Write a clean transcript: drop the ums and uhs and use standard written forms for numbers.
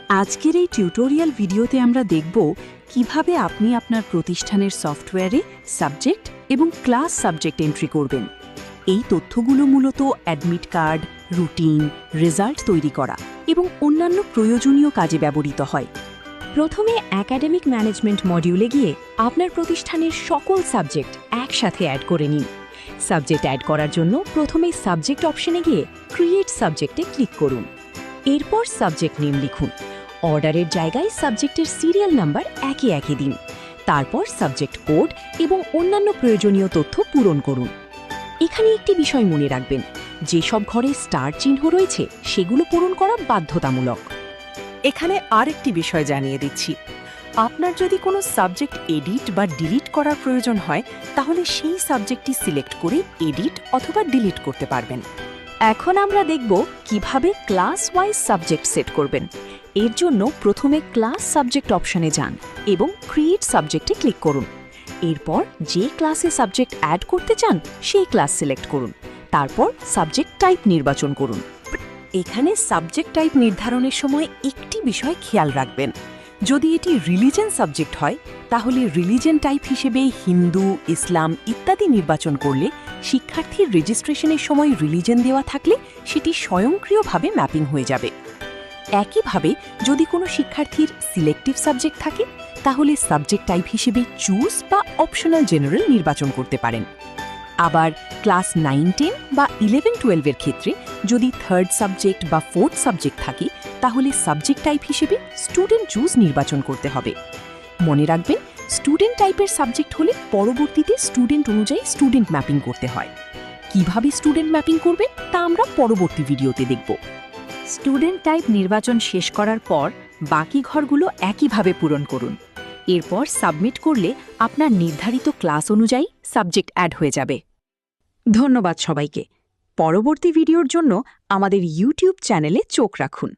আজকের এই টিউটোরিয়াল ভিডিওতে আমরা দেখব কিভাবে আপনি আপনার প্রতিষ্ঠানের সফটওয়্যারে সাবজেক্ট এবং ক্লাস সাবজেক্ট এন্ট্রি করবেন। এই তথ্যগুলো মূলত অ্যাডমিট কার্ড, রুটিন, রেজাল্ট তৈরি করা এবং অন্যান্য প্রয়োজনীয় কাজে ব্যবহৃত হয়। প্রথমে একাডেমিক ম্যানেজমেন্ট মডিউলে গিয়ে আপনার প্রতিষ্ঠানের সকল সাবজেক্ট একসাথে অ্যাড করে নিন। সাবজেক্ট অ্যাড করার জন্য প্রথমে সাবজেক্ট অপশনে গিয়ে ক্রিয়েট সাবজেক্টে ক্লিক করুন। এরপর সাবজেক্ট নেম লিখুন। অর্ডারের জায়গায় সাবজেক্টের সিরিয়াল নাম্বার একে একে দিন। তারপর সাবজেক্ট কোড এবং অন্যান্য প্রয়োজনীয় তথ্য পূরণ করুন। এখানে একটি বিষয় মনে রাখবেন, যেসব ঘরে স্টার চিহ্ন রয়েছে সেগুলো পূরণ করা বাধ্যতামূলক। এখানে আরেকটি বিষয় জানিয়ে দিচ্ছি, আপনার যদি কোনো সাবজেক্ট এডিট বা ডিলিট করার প্রয়োজন হয় তাহলে সেই সাবজেক্টটি সিলেক্ট করে এডিট অথবা ডিলিট করতে পারবেন। এখন আমরা দেখব কিভাবে ক্লাস ওয়াইজ সাবজেক্ট সেট করবেন। এর জন্য প্রথমে ক্লাস সাবজেক্ট অপশনে যান এবং ক্রিয়েট সাবজেক্টে ক্লিক করুন। এরপর যে ক্লাসে সাবজেক্ট অ্যাড করতে চান সেই ক্লাস সিলেক্ট করুন। তারপর সাবজেক্ট টাইপ নির্বাচন করুন। এখানে সাবজেক্ট টাইপ নির্ধারণের সময় একটি বিষয় খেয়াল রাখবেন, যদি এটি রিলিজন সাবজেক্ট হয় তাহলে রিলিজন টাইপ হিসেবে হিন্দু, ইসলাম ইত্যাদি নির্বাচন করলে শিক্ষার্থীর রেজিস্ট্রেশনের সময় রিলিজন দেওয়া থাকলে সেটি স্বয়ংক্রিয়ভাবে ম্যাপিং হয়ে যাবে। একইভাবে যদি কোনো শিক্ষার্থীর সিলেক্টিভ সাবজেক্ট থাকে তাহলে সাবজেক্ট টাইপ হিসেবে চুজ বা অপশনাল জেনারেল নির্বাচন করতে পারেন। আবার ক্লাস 9-10 বা 11-12 এর ক্ষেত্রে যদি থার্ড সাবজেক্ট বা ফোর্থ সাবজেক্ট থাকে তাহলে সাবজেক্ট টাইপ হিসেবে স্টুডেন্ট চুজ নির্বাচন করতে হবে। মনে রাখবেন, স্টুডেন্ট টাইপের সাবজেক্ট হলে পরবর্তীতে স্টুডেন্ট অনুযায়ী স্টুডেন্ট ম্যাপিং করতে হয়। কিভাবে স্টুডেন্ট ম্যাপিং করবেন তা আমরা পরবর্তী ভিডিওতে দেখব। স্টুডেন্ট টাইপ নির্বাচন শেষ করার পর বাকি ঘরগুলো একইভাবে পূরণ করুন। এরপর সাবমিট করলে আপনার নির্ধারিত ক্লাস অনুযায়ী সাবজেক্ট অ্যাড হয়ে যাবে। ধন্যবাদ সবাইকে। পরবর্তী ভিডিওর জন্য আমাদের ইউটিউব চ্যানেলে চোখ রাখুন।